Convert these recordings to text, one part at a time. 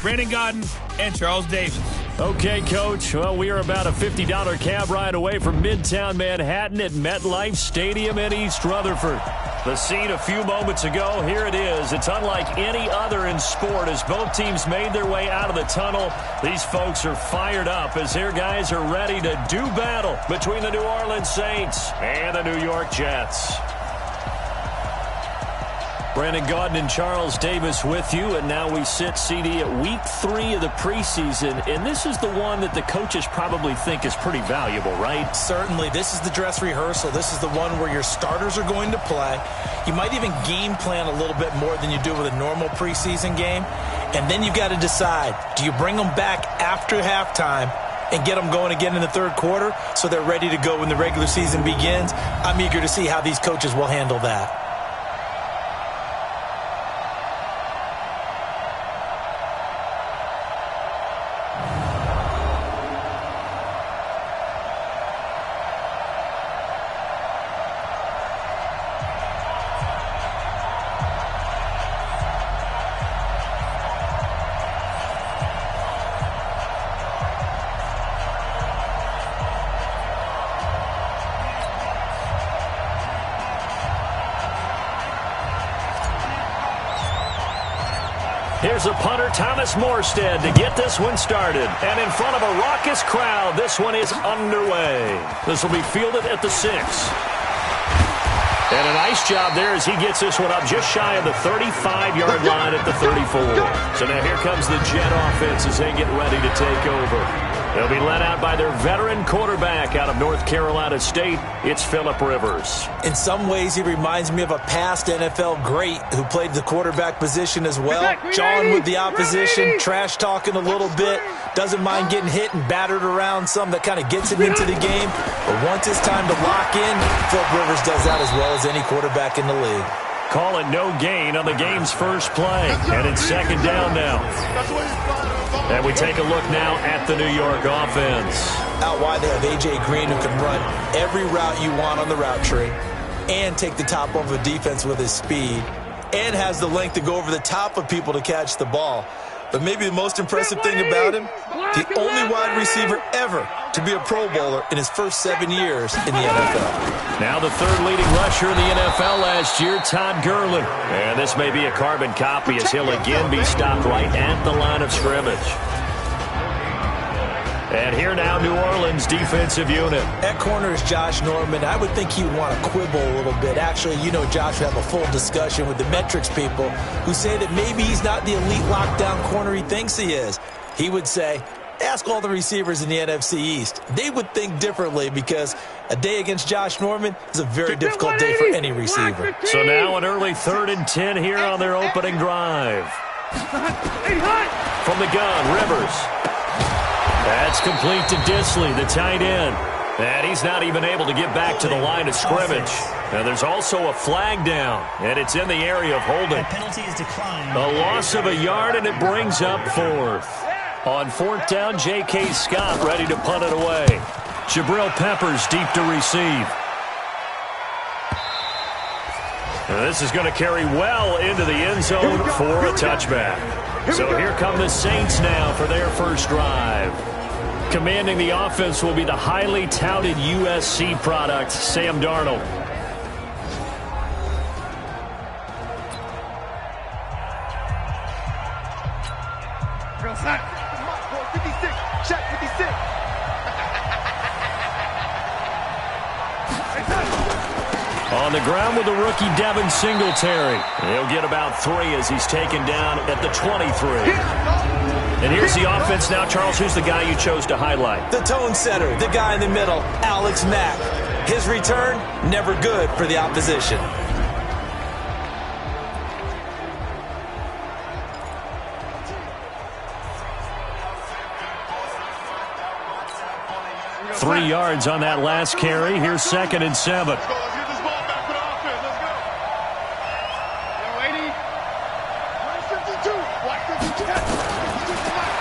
Brandon Gaudin, and Charles Davis. Okay, Coach. Well, we are about a $50 cab ride away from Midtown Manhattan at MetLife Stadium in East Rutherford. The scene a few moments ago, here it is. It's unlike any other in sport as both teams made their way out of the tunnel. These folks are fired up as their guys are ready to do battle between the New Orleans Saints and the New York Jets. Brandon Gaudin and Charles Davis with you, and now we sit, CD, at week 3 of the preseason, and this is the one that the coaches probably think is pretty valuable, right? Certainly. This is the dress rehearsal. This is the one where your starters are going to play. You might even game plan a little bit more than you do with a normal preseason game, and then you've got to decide, do you bring them back after halftime and get them going again in the third quarter so they're ready to go when the regular season begins? I'm eager to see how these coaches will handle that. Here's a punter, Thomas Morstead, to get this one started. And in front of a raucous crowd, this one is underway. This will be fielded at the 6. And a nice job there as he gets this one up just shy of the 35-yard line at the 34. So now here comes the Jet offense as they get ready to take over. They'll be led out by their veteran quarterback out of North Carolina State. It's Phillip Rivers. In some ways, he reminds me of a past NFL great who played the quarterback position as well. Jawing with the opposition, trash-talking a little bit, doesn't mind getting hit and battered around some. That kind of gets him into the game. But once it's time to lock in, Phillip Rivers does that as well as any quarterback in the league. Call it no gain on the game's first play. And it's second down now. And we take a look now at the New York offense. Out wide, they have A.J. Green, who can run every route you want on the route tree and take the top off a defense with his speed and has the length to go over the top of people to catch the ball. But maybe the most impressive thing about him, the only wide receiver ever to be a Pro Bowler in his first 7 years in the NFL. Now the third leading rusher in the NFL last year, Todd Gurley. And this may be a carbon copy as he'll again be stopped right at the line of scrimmage. And here now, New Orleans defensive unit. At corner is Josh Norman. I would think he'd want to quibble a little bit. Actually, you know, Josh would have a full discussion with the metrics people who say that maybe he's not the elite lockdown corner he thinks he is. He would say, ask all the receivers in the NFC East. They would think differently because a day against Josh Norman is a very difficult day for any receiver. So now an early 3rd and 10 here on their opening drive. From the gun, Rivers. That's complete to Disley, the tight end. And he's not even able to get back to the line of scrimmage. Now there's also a flag down, and it's in the area of holding. Penalty is declined. A loss of a yard, and it brings up 4th. On 4th down, J.K. Scott ready to punt it away. Jabril Peppers deep to receive. Now this is going to carry well into the end zone for a touchback. So here come the Saints now for their first drive. Commanding the offense will be the highly touted USC product, Sam Darnold. On the ground with the rookie Devin Singletary. He'll get about 3 as he's taken down at the 23. And here's the offense now, Charles. Who's the guy you chose to highlight? The tone setter, the guy in the middle, Alex Mack. His return, never good for the opposition. Three yards on that last carry. Here's 2nd and 7.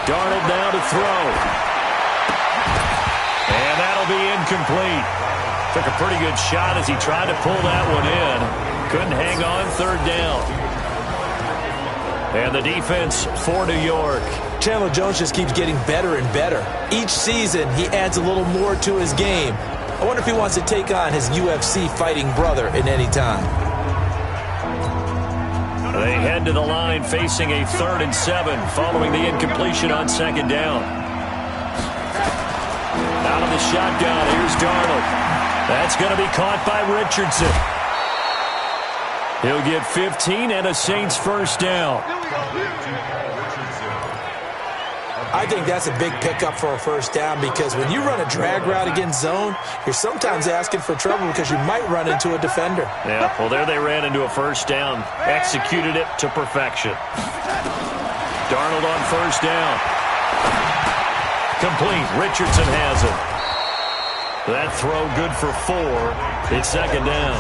Darnold now to throw. And that'll be incomplete. Took a pretty good shot as he tried to pull that one in. Couldn't hang on 3rd down. And the defense for New York. Chandler Jones just keeps getting better and better. Each season, he adds a little more to his game. I wonder if he wants to take on his UFC fighting brother at any time. They head to the line facing a 3rd and 7 following the incompletion on 2nd down. Out of the shotgun, here's Darnold. That's going to be caught by Richardson. He'll get 15 and a Saints first down. I think that's a big pickup for a first down because when you run a drag route against zone, you're sometimes asking for trouble because you might run into a defender. Yeah, well, there they ran into a first down. Executed it to perfection. Darnold on first down. Complete. Richardson has it. That throw good for 4. It's 2nd down.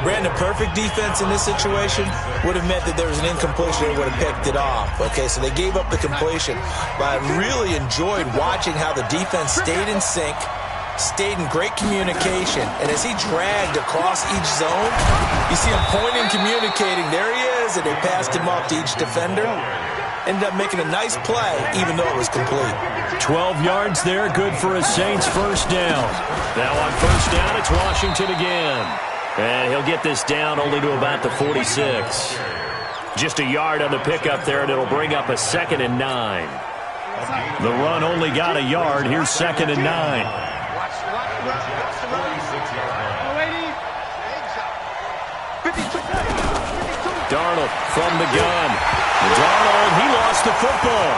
Brandon, perfect defense in this situation would have meant that there was an incompletion and would have picked it off. Okay, so they gave up the completion. But I really enjoyed watching how the defense stayed in sync, stayed in great communication. And as he dragged across each zone, you see him pointing, communicating. There he is, and they passed him off to each defender. Ended up making a nice play, even though it was complete. 12 yards there, good for a Saints first down. Now on first down, it's Washington again. And he'll get this down only to about the 46. Just a yard on the pickup there, and it'll bring up a 2nd and 9. The run only got a yard. Here's 2nd and 9. Darnold from the gun. Darnold, he lost the football.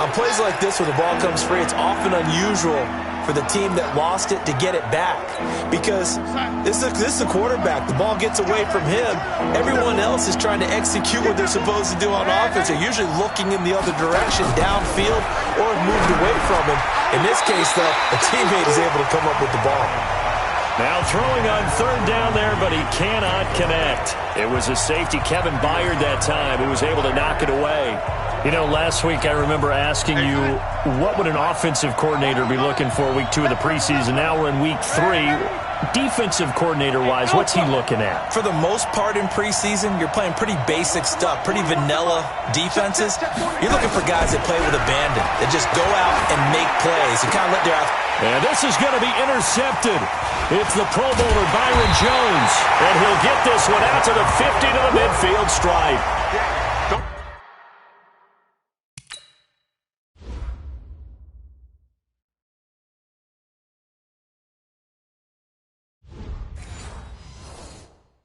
On plays like this, when the ball comes free, it's often unusual for the team that lost it to get it back. Because this is the quarterback. The ball gets away from him. Everyone else is trying to execute what they're supposed to do on offense. They're usually looking in the other direction, downfield, or moved away from him. In this case, though, a teammate is able to come up with the ball. Now throwing on 3rd down there, but he cannot connect. It was a safety, Kevin Byard, that time, who was able to knock it away. You know, last week I remember asking you, what would an offensive coordinator be looking for week 2 of the preseason? Now we're in week 3. Defensive coordinator-wise, what's he looking at? For the most part in preseason, you're playing pretty basic stuff, pretty vanilla defenses. You're looking for guys that play with abandon, that just go out and make plays and kind of let their... And this is going to be intercepted. It's the Pro Bowler Byron Jones, and he'll get this one out to the 50 to the midfield stripe.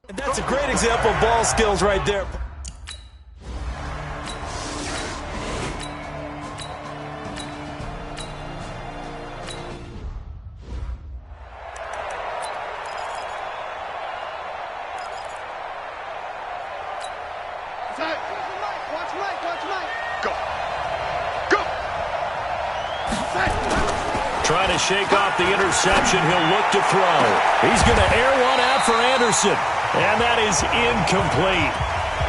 And that's a great example of ball skills right there. Trying to shake off the interception. He'll look to throw. He's going to air one out for Anderson. And that is incomplete.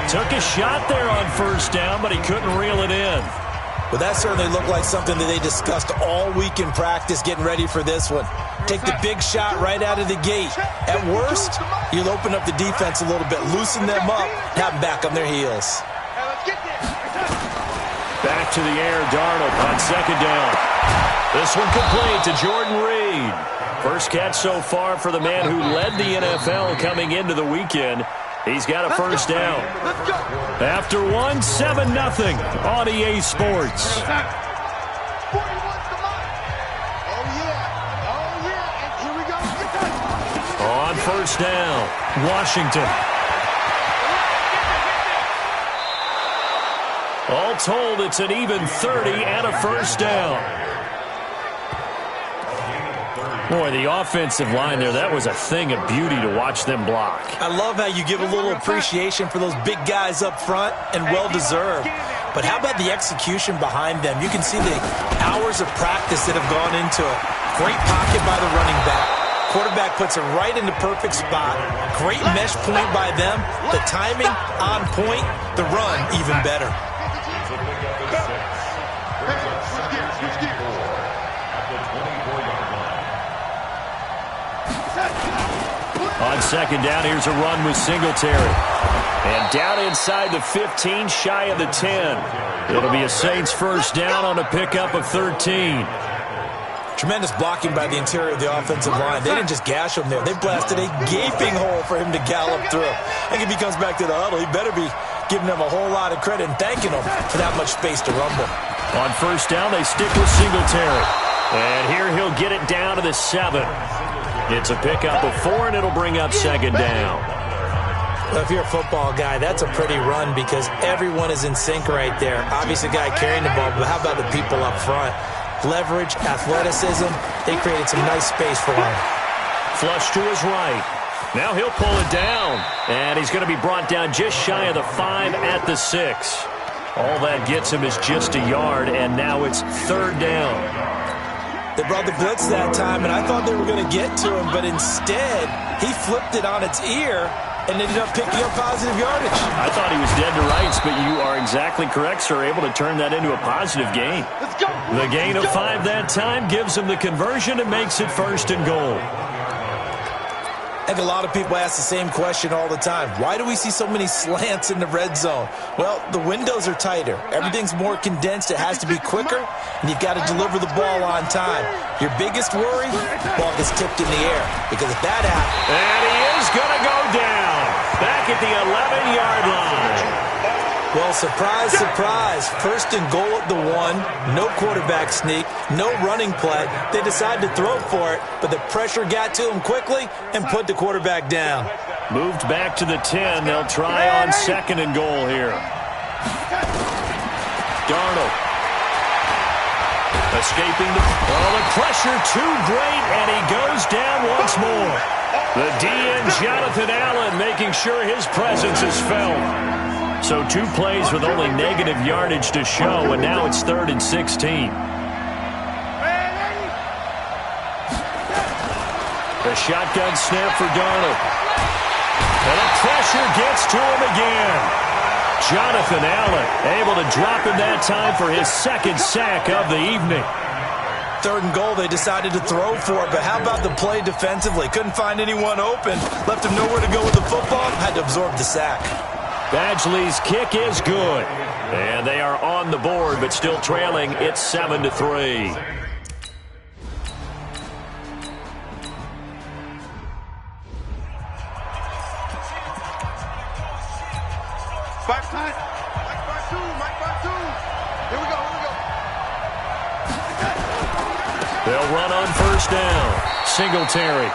Took a shot there on first down, but he couldn't reel it in. Well, that certainly looked like something that they discussed all week in practice, getting ready for this one. Take the big shot right out of the gate. At worst, you'll open up the defense a little bit, loosen them up, have them back on their heels. Back to the air, Darnold on 2nd down. This one complete to Jordan Reed. First catch so far for the man who led the NFL coming into the weekend. He's got a first down. After one, 7-0 on EA Sports. On first down, Washington. All told, it's an even 30 and a first down. Boy, the offensive line there, that was a thing of beauty to watch them block. I love how you give a little appreciation for those big guys up front, and well-deserved. But how about the execution behind them? You can see the hours of practice that have gone into it. Great pocket by the running back. Quarterback puts it right in the perfect spot. Great mesh point by them. The timing on point. The run even better. On second down, here's a run with Singletary. And down inside the 15, shy of the 10. It'll be a Saints first down on a pickup of 13. Tremendous blocking by the interior of the offensive line. They didn't just gash him there. They blasted a gaping hole for him to gallop through. I think if he comes back to the huddle, he better be giving them a whole lot of credit and thanking them for that much space to rumble. On first down, they stick with Singletary. And here he'll get it down to the 7. It's a pickup of 4, and it'll bring up second down. Well, if you're a football guy, that's a pretty run because everyone is in sync right there. Obviously, the guy carrying the ball, but how about the people up front? Leverage, athleticism, they created some nice space for him. Flush to his right. Now he'll pull it down. And he's going to be brought down just shy of the 5 at the 6. All that gets him is just a yard, and now it's third down. They brought the blitz that time, and I thought they were going to get to him, but instead, he flipped it on its ear and ended up picking up positive yardage. I thought he was dead to rights, but you are exactly correct, sir. Able to turn that into a positive gain. Let's go. The gain of 5 that time gives him the conversion and makes it first and goal. I think a lot of people ask the same question all the time. Why do we see so many slants in the red zone? Well, the windows are tighter. Everything's more condensed. It has to be quicker, and you've got to deliver the ball on time. Your biggest worry, ball gets tipped in the air. Because if that happens... And he is going to go down. Back at the 11-yard line. Well, surprise, surprise. First and goal at the 1. No quarterback sneak. No running play. They decided to throw for it, but the pressure got to him quickly and put the quarterback down. Moved back to the 10. They'll try on second and goal here. Darnold. Escaping the pressure too great, and he goes down once more. The DN, Jonathan Allen, making sure his presence is felt. So 2 plays with only negative yardage to show, and now it's 3rd and 16. The shotgun snap for Darnold. And the pressure gets to him again. Jonathan Allen able to drop him that time for his 2nd sack of the evening. 3rd and goal, they decided to throw for it, but how about the play defensively? Couldn't find anyone open. Left him nowhere to go with the football. Had to absorb the sack. Badgley's kick is good. And they are on the board, but still trailing. It's 7-3. Mike 2. Here we go. They'll run on first down. Singletary.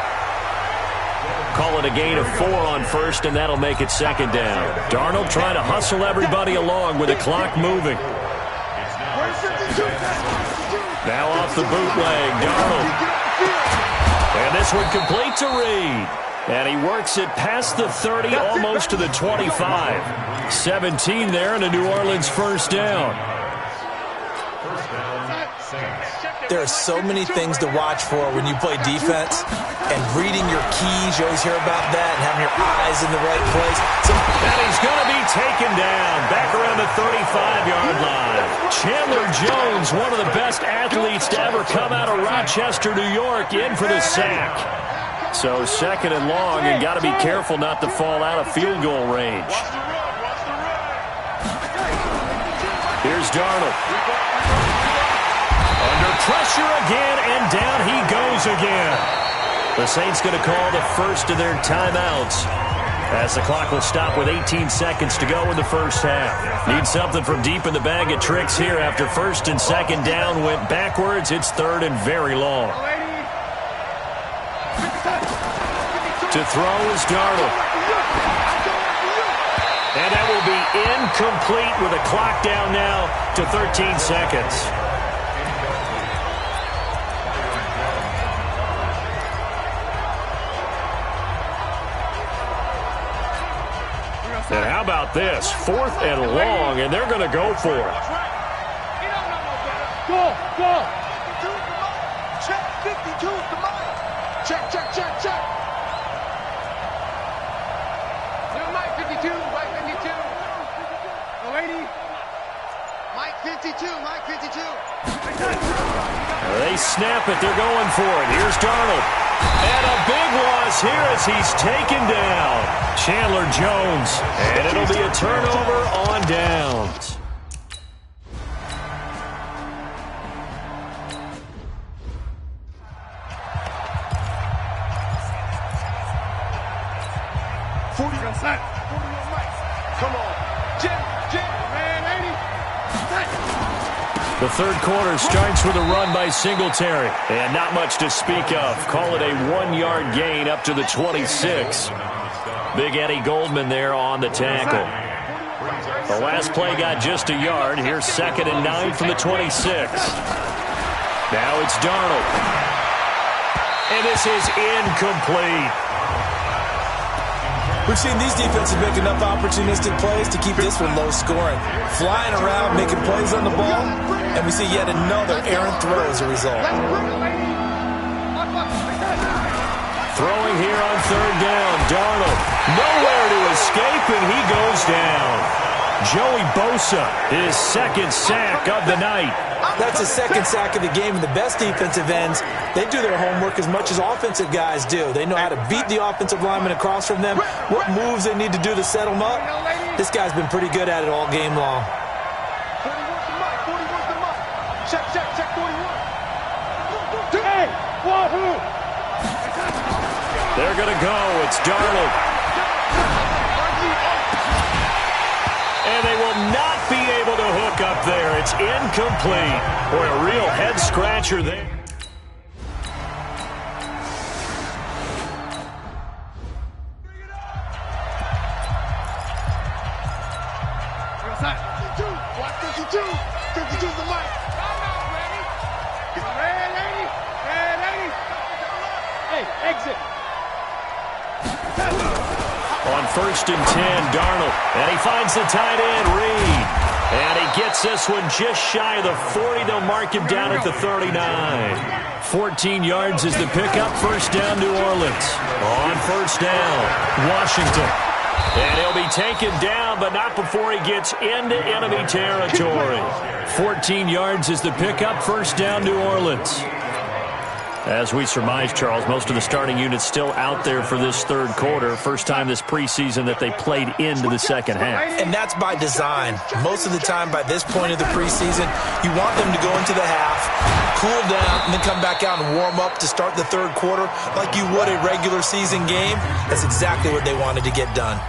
Call it a gain of 4 on first, and that'll make it second down. Darnold trying to hustle everybody along with the clock moving. Now off the bootleg, Darnold. And this one complete to Reed. And he works it past the 30, almost to the 25. 17 there, and a New Orleans first down. There are so many things to watch for when you play defense, and reading your keys, you always hear about that, and having your eyes in the right place. And he's going to be taken down back around the 35-yard line. Chandler Jones, one of the best athletes to ever come out of Rochester, New York, in for the sack. So 2nd and long, and got to be careful not to fall out of field goal range. Here's Darnold. Under pressure again, and down he goes again. The Saints going to call the first of their timeouts as the clock will stop with 18 seconds to go in the first half. Need something from deep in the bag of tricks here after 1st and 2nd down went backwards. It's 3rd and very long. To throw is Darnold. And that will be incomplete with a clock down now to 13 seconds. And how about this? 4th and long, and they're going to go for it. Go. Check 52 is the mile. Check. Mike 52. Oh, 80. Mike 52. They snap it. They're going for it. Here's Darnold. And a big loss here as he's taken down. Chandler Jones. And it'll be a turnover on downs. Come on. Jim, man, 80. The third quarter starts with a run by Singletary. And not much to speak of. Call it a 1-yard gain up to the 26. Big Eddie Goldman there on the tackle. The last play got just a yard. Here's 2nd and 9 from the 26. Now it's Darnold. And this is incomplete. We've seen these defenses make enough opportunistic plays to keep this one low scoring. Flying around, making plays on the ball, and we see yet another errant throw as a result. Throwing here on 3rd down. Darnold nowhere to escape, and he goes down. Joey Bosa, his 2nd sack of the night. That's his 2nd sack of the game, and the best defensive ends, they do their homework as much as offensive guys do. They know how to beat the offensive lineman across from them, what moves they need to do to set them up. This guy's been pretty good at it all game long. 41's the mic. Check, 41. Hey, wahoo! They're going to go. It's Darnold. And they will not be able to hook up there. It's incomplete. Boy, a real head-scratcher there. Watch 52. 52's the mic. Red 80. Hey, exit. On 1st and 10, Darnold. And he finds the tight end, Reed. And he gets this one just shy of the 40. They'll mark him down at the 39. 14 yards is the pickup. 1st down, New Orleans. On 1st down, Washington. And he'll be taken down, but not before he gets into enemy territory. 14 yards is the pickup. 1st down, New Orleans. As we surmise, Charles, most of the starting units still out there for this 3rd quarter. First time this preseason that they played into the 2nd half. And that's by design. Most of the time by this point of the preseason, you want them to go into the half, cool down, and then come back out and warm up to start the 3rd quarter like you would a regular season game. That's exactly what they wanted to get done.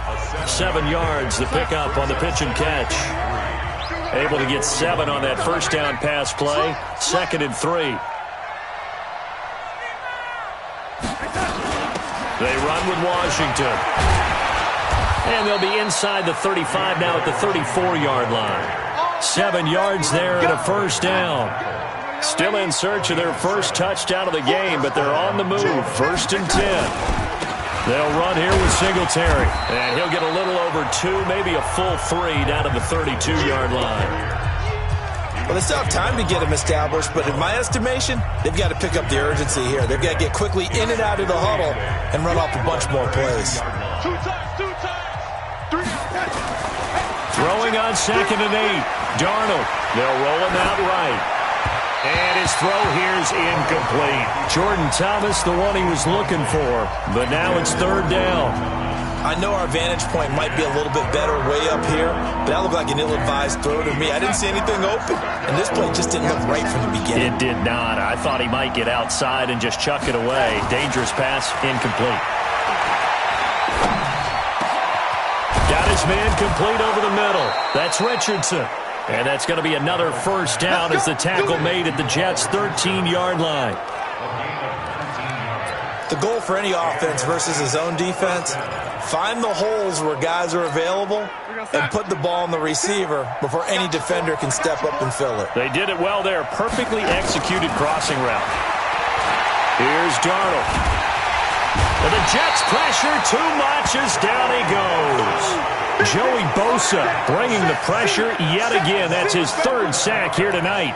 7 yards, the pickup on the pitch and catch. Able to get 7 on that 1st down pass play. 2nd and 3. They run with Washington. And they'll be inside the 35 now at the 34-yard line. 7 yards there and a 1st down. Still in search of their first touchdown of the game, but they're on the move. 1st and 10. They'll run here with Singletary. And he'll get a little over 2, maybe a full 3 down to the 32-yard line. Well, they still have time to get them established, but in my estimation, they've got to pick up the urgency here. They've got to get quickly in and out of the huddle and run off a bunch more plays. 2 times. 3 times. Throwing on 2nd and 8. Darnold. They'll roll him out right. And his throw here is incomplete. Jordan Thomas, the one he was looking for. But now it's 3rd down. I know our vantage point might be a little bit better way up here, but that looked like an ill-advised throw to me. I didn't see anything open, and this play just didn't look right from the beginning. It did not. I thought he might get outside and just chuck it away. Dangerous pass, incomplete. Got his man complete over the middle. That's Richardson. And that's going to be another 1st down as the tackle made at the Jets' 13-yard line. The goal for any offense versus his own defense, find the holes where guys are available and put the ball on the receiver before any defender can step up and fill it. They did it well there. Perfectly executed crossing route. Here's Darnold. And the Jets pressure too much as down he goes. Joey Bosa bringing the pressure yet again. That's his 3rd sack here tonight.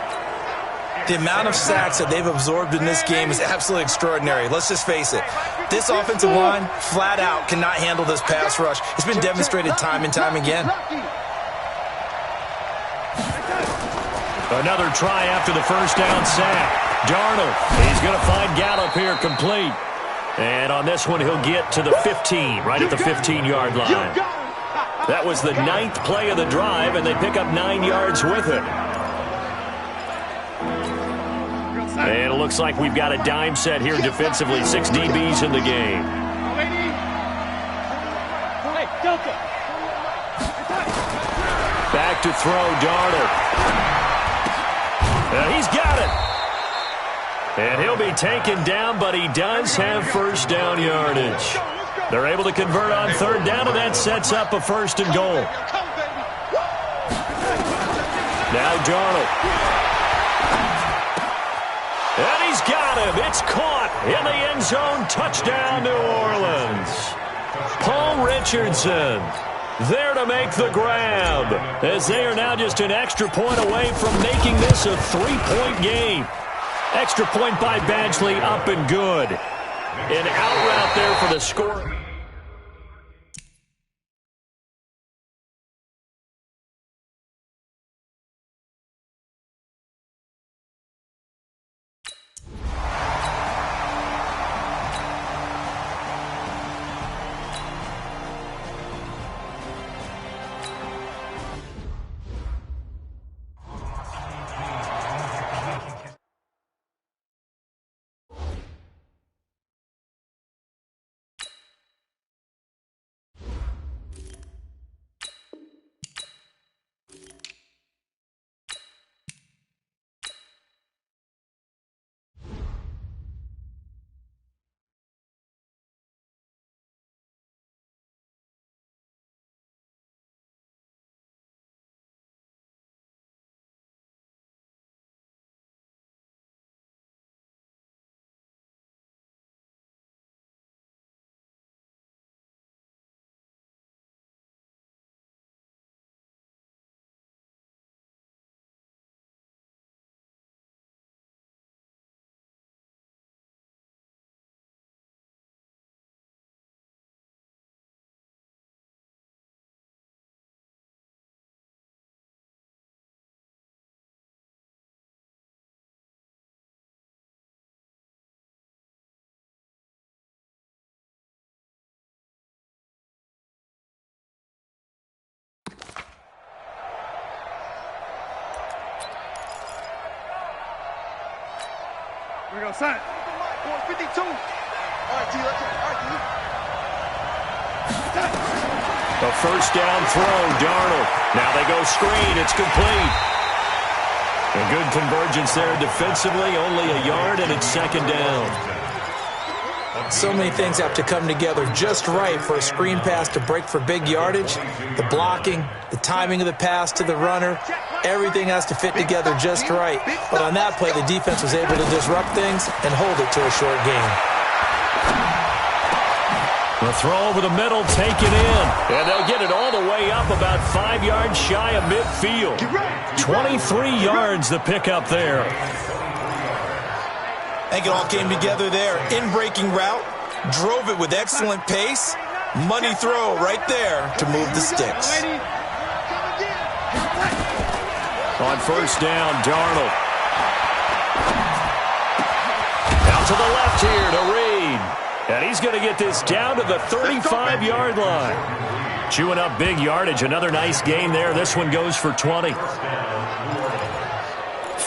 The amount of sacks that they've absorbed in this game is absolutely extraordinary. Let's just face it. This offensive line, flat out, cannot handle this pass rush. It's been demonstrated time and time again. Another try after the 1st down sack. Darnold, he's going to find Gallup here complete. And on this one, he'll get to the 15, right at the 15-yard line. That was the 9th play of the drive, and they pick up 9 yards with it. And it looks like we've got a dime set here defensively. 6 DBs in the game. Back to throw, Darnold. And he's got it. And he'll be taken down, but he does have first down yardage. They're able to convert on 3rd down, and that sets up a 1st and goal. Now Darnold. And he's got him. It's caught in the end zone. Touchdown, New Orleans. Paul Richardson there to make the grab, as they are now just an extra point away from making this a 3-point game. Extra point by Badgley, up and good. An out route there for the score. Here we go, son. 52. All right, T, let's go. All right, T. A 1st down throw, Darnold. Now they go screen. It's complete. A good convergence there defensively. Only a yard, and it's 2nd down. So many things have to come together just right for a screen pass to break for big yardage. The blocking, the timing of the pass to the runner, everything has to fit together just right. But on that play, the defense was able to disrupt things and hold it to a short gain. The throw over the middle, taken in. And they'll get it all the way up about 5 yards shy of midfield. 23 yards the pickup there. I think it all came together there. In-breaking route, drove it with excellent pace. Money throw right there to move the sticks. On 1st down, Darnold. Out to the left here to Reed. And he's going to get this down to the 35-yard line. Chewing up big yardage. Another nice gain there. This one goes for 20.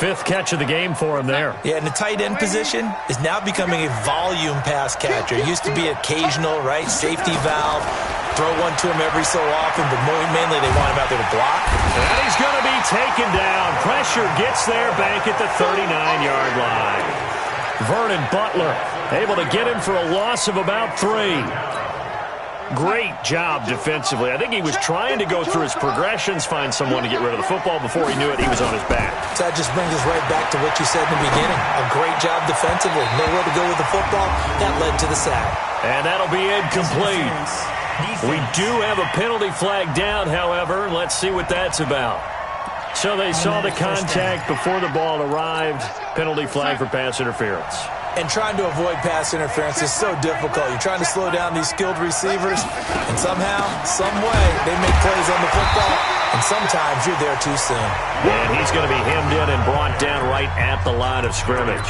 5th catch of the game for him there. Yeah, and the tight end position is now becoming a volume pass catcher. It used to be occasional, right? Safety valve. Throw one to him every so often, but mainly they want him out there to block. And he's going to be taken down. Pressure gets there back at the 39-yard line. Vernon Butler able to get him for a loss of about 3. Great job defensively. I think he was trying to go through his progressions, find someone to get rid of the football. Before he knew it, he was on his back. So that just brings us right back to what you said in the beginning. A great job defensively. Nowhere to go with the football. That led to the sack. And that'll be incomplete. We do have a penalty flag down, however. Let's see what that's about. So they saw the contact before the ball arrived. Penalty flag for pass interference. And trying to avoid pass interference is so difficult. You're trying to slow down these skilled receivers, and somehow, some way, they make plays on the football, and sometimes you're there too soon. And he's going to be hemmed in and brought down right at the line of scrimmage.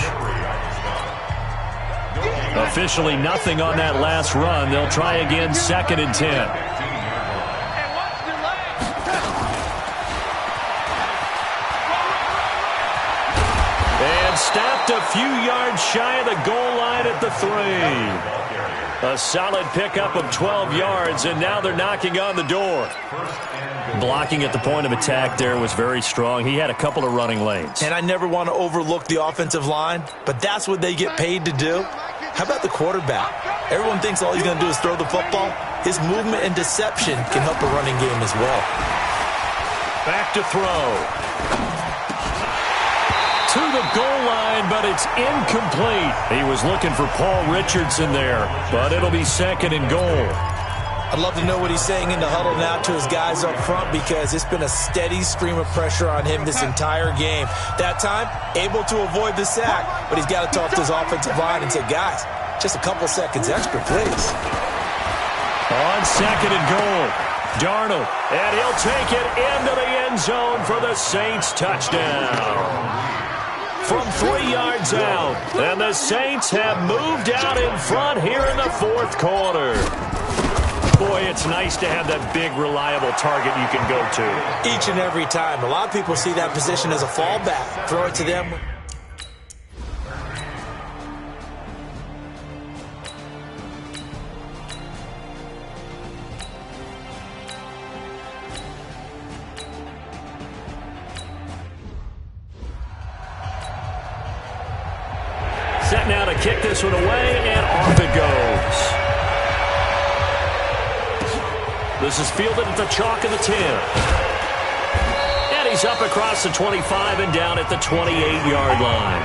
Officially nothing on that last run. They'll try again, 2nd and 10. And stopped a few yards shy of the goal line at the 3. A solid pickup of 12 yards, and now they're knocking on the door. Blocking at the point of attack there was very strong. He had a couple of running lanes. And I never want to overlook the offensive line, but that's what they get paid to do. How about the quarterback? Everyone thinks all he's going to do is throw the football. His movement and deception can help a running game as well. Back to throw. To the goal line, but it's incomplete. He was looking for Paul Richardson there, but it'll be 2nd and goal. I'd love to know what he's saying in the huddle now to his guys up front, because it's been a steady stream of pressure on him this entire game. That time, able to avoid the sack, but he's got to talk to his offensive line and say, guys, just a couple seconds extra, please. On 2nd and goal, Darnold, and he'll take it into the end zone for the Saints touchdown. From 3 yards out, and the Saints have moved out in front here in the 4th quarter. Boy, it's nice to have that big, reliable target you can go to. Each and every time. A lot of people see that position as a fallback. Throw it to them. Set now to kick this one away, and off it goes. This is fielded at the chalk of the 10. And he's up across the 25 and down at the 28-yard line.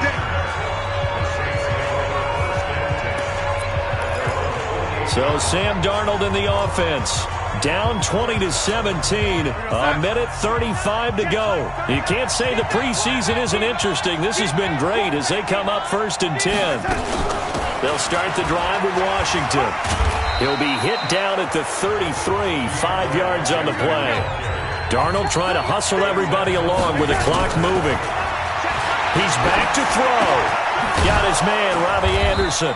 So Sam Darnold in the offense. Down 20-17. A minute 35 to go. You can't say the preseason isn't interesting. This has been great as they come up 1st and 10. They'll start the drive with Washington. He'll be hit down at the 33, 5 yards on the play. Darnold trying to hustle everybody along with the clock moving. He's back to throw. Got his man, Robbie Anderson.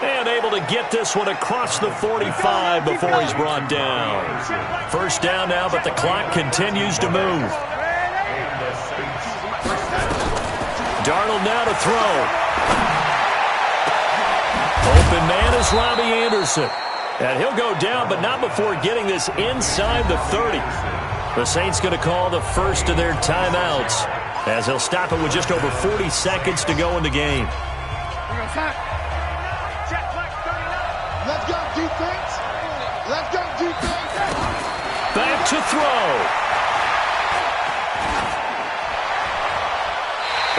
And able to get this one across the 45 before he's brought down. 1st down now, but the clock continues to move. Darnold now to throw. Open man is Robbie Anderson. And he'll go down, but not before getting this inside the 30. The Saints going to call the first of their timeouts, as he'll stop it with just over 40 seconds to go in the game. Let's go, defense. Let's go, defense. Back to throw.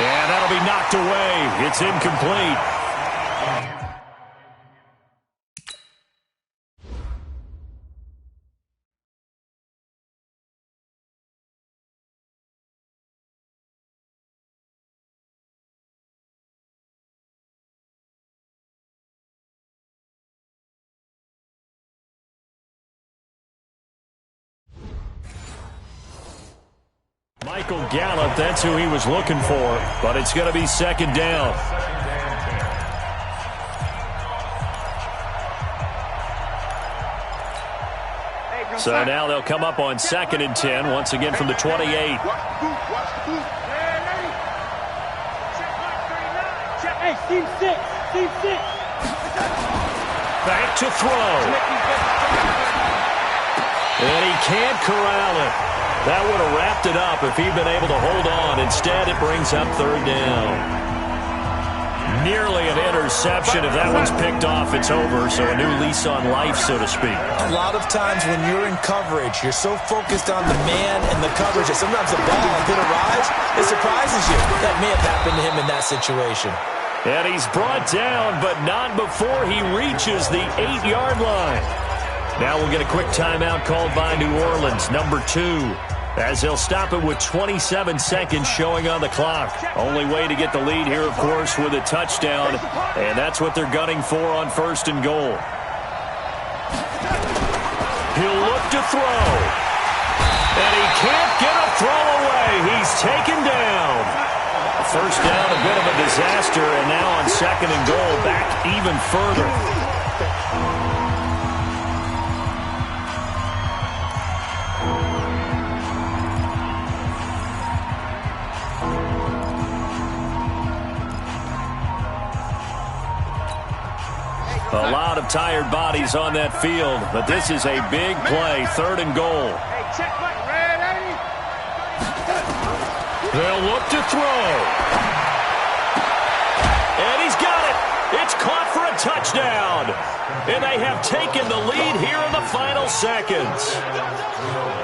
And that'll be knocked away. It's incomplete. Michael Gallup, that's who he was looking for, but it's going to be 2nd down. So now they'll come up on 2nd and 10, once again from the 28. Hey, team 6. Back to throw. And he can't corral it. That would have wrapped it up if he'd been able to hold on. Instead, it brings up 3rd down. Nearly an interception. If that one's picked off, it's over. So a new lease on life, so to speak. A lot of times when you're in coverage, you're so focused on the man and the coverage that sometimes the ball could arrive. It surprises you. That may have happened to him in that situation. And he's brought down, but not before he reaches the 8-yard line. Now we'll get a quick timeout called by New Orleans, number 2, as they'll stop it with 27 seconds showing on the clock. Only way to get the lead here, of course, with a touchdown, and that's what they're gunning for on 1st and goal. He'll look to throw, and he can't get a throw away. He's taken down. first down, a bit of a disaster, and now on 2nd and goal, back even further. A lot of tired bodies on that field, but this is a big play, 3rd and goal. They'll look to throw. And he's got it. It's caught for a touchdown. And they have taken the lead here in the final seconds.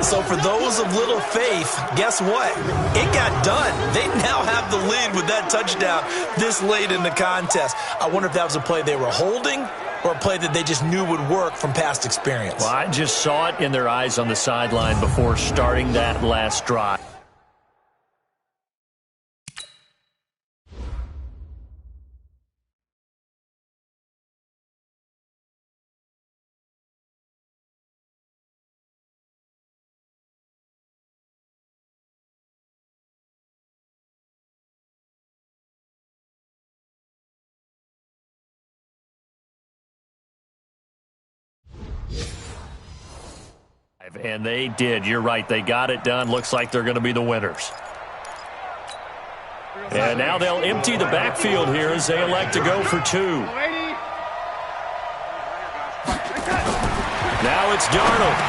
So for those of little faith, guess what? It got done. They now have the lead with that touchdown this late in the contest. I wonder if that was a play they were holding or a play that they just knew would work from past experience. Well, I just saw it in their eyes on the sideline before starting that last drive. And they did. You're right. They got it done. Looks like they're going to be the winners. And now they'll empty the backfield here as they elect to go for 2. Now it's Darnold.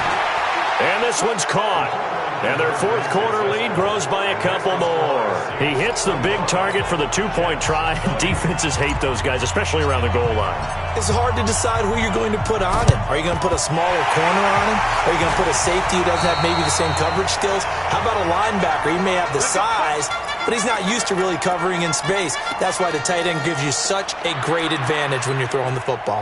And this one's caught. And their 4th quarter lead grows by a couple more. He hits the big target for the 2-point try. Defenses hate those guys, especially around the goal line. It's hard to decide who you're going to put on him. Are you going to put a smaller corner on him? Are you going to put a safety who doesn't have maybe the same coverage skills? How about a linebacker? He may have the size, but he's not used to really covering in space. That's why the tight end gives you such a great advantage when you're throwing the football.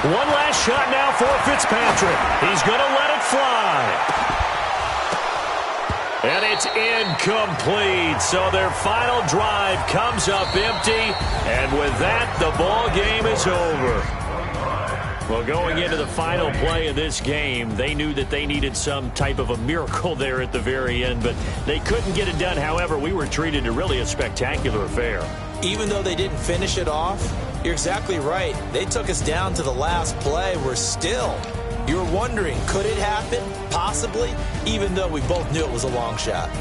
One last shot now for Fitzpatrick. He's going to let it fly. And it's incomplete. So their final drive comes up empty. And with that, the ball game is over. Well, going into the final play of this game, they knew that they needed some type of a miracle there at the very end, but they couldn't get it done. However, we were treated to really a spectacular affair. Even though they didn't finish it off, you're exactly right. They took us down to the last play. We're still. You were wondering, could it happen? Possibly, even though we both knew it was a long shot.